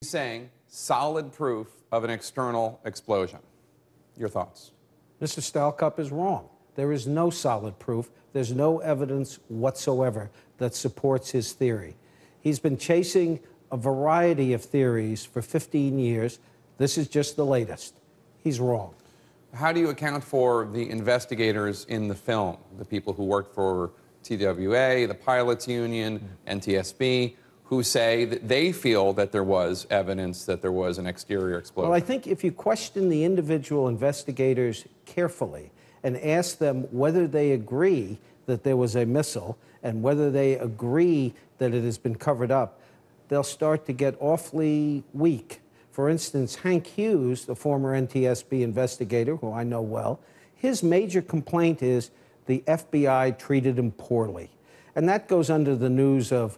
saying solid proof of an external explosion. Your thoughts? Mr. Stalcup is wrong. There is no solid proof. There's no evidence whatsoever that supports his theory. He's been chasing a variety of theories for 15 years. This is just the latest. He's wrong. How do you account for the investigators in the film, the people who worked for TWA, the pilots union, NTSB, who say that they feel that there was evidence that there was an exterior explosion? Well, I think if you question the individual investigators carefully and ask them whether they agree that there was a missile and whether they agree that it has been covered up, they'll start to get awfully weak. For instance, Hank Hughes, the former NTSB investigator, who I know well, his major complaint is the FBI treated him poorly. And that goes under the news of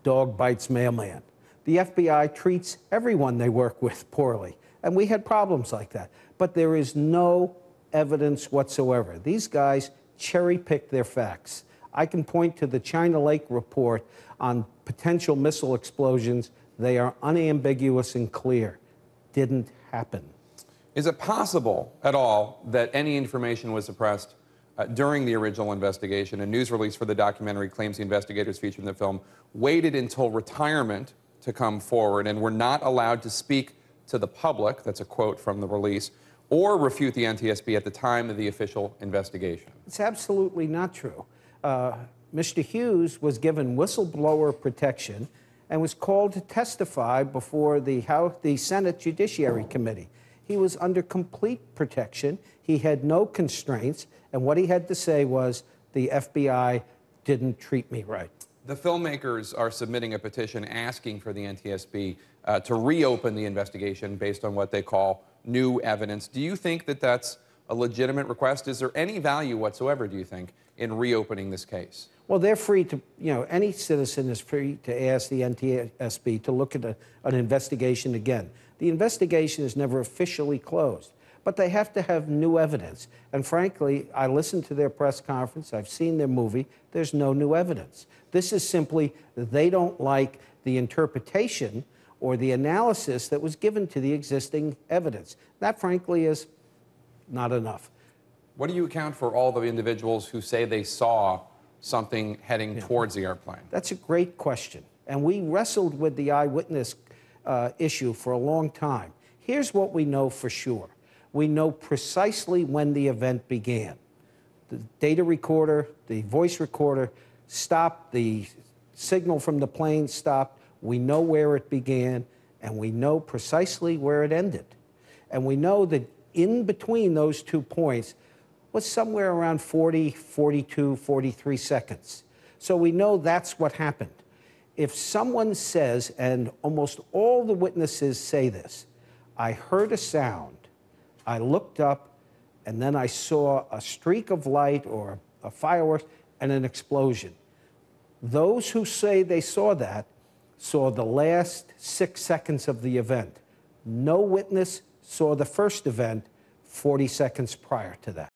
dog bites mailman. The FBI treats everyone they work with poorly. And we had problems like that. But there is no evidence whatsoever. These guys cherry-pick their facts. I can point to the China Lake report on potential missile explosions. They are unambiguous and clear. Didn't happen. Is it possible at all that any information was suppressed during the original investigation? A news release for the documentary claims the investigators featured in the film waited until retirement to come forward and were not allowed to speak to the public, that's a quote from the release, or refute the NTSB at the time of the official investigation. It's absolutely not true. Mr. Hughes was given whistleblower protection and was called to testify before the Senate Judiciary Committee. He was under complete protection. He had no constraints, and what he had to say was, the FBI didn't treat me right. The filmmakers are submitting a petition asking for the NTSB to reopen the investigation based on what they call new evidence. Do you think that that's a legitimate request? Is there any value whatsoever, do you think, in reopening this case? Well, they're free to, any citizen is free to ask the NTSB to look at an investigation again. The investigation is never officially closed, but they have to have new evidence. And frankly, I listened to their press conference, I've seen their movie, there's no new evidence. This is simply that they don't like the interpretation or the analysis that was given to the existing evidence. That, frankly, is not enough. What do you account for all the individuals who say they saw something heading towards the airplane? That's a great question. And we wrestled with the eyewitness issue for a long time. Here's what we know for sure. We know precisely when the event began. The data recorder, the voice recorder stopped, the signal from the plane stopped. We know where it began, and we know precisely where it ended. And we know that in between those 2 points was somewhere around 40, 42, 43 seconds. So we know that's what happened. If someone says, and almost all the witnesses say this, I heard a sound, I looked up, and then I saw a streak of light or a firework and an explosion. Those who say they saw that saw the last 6 seconds of the event. No witness saw the first event 40 seconds prior to that.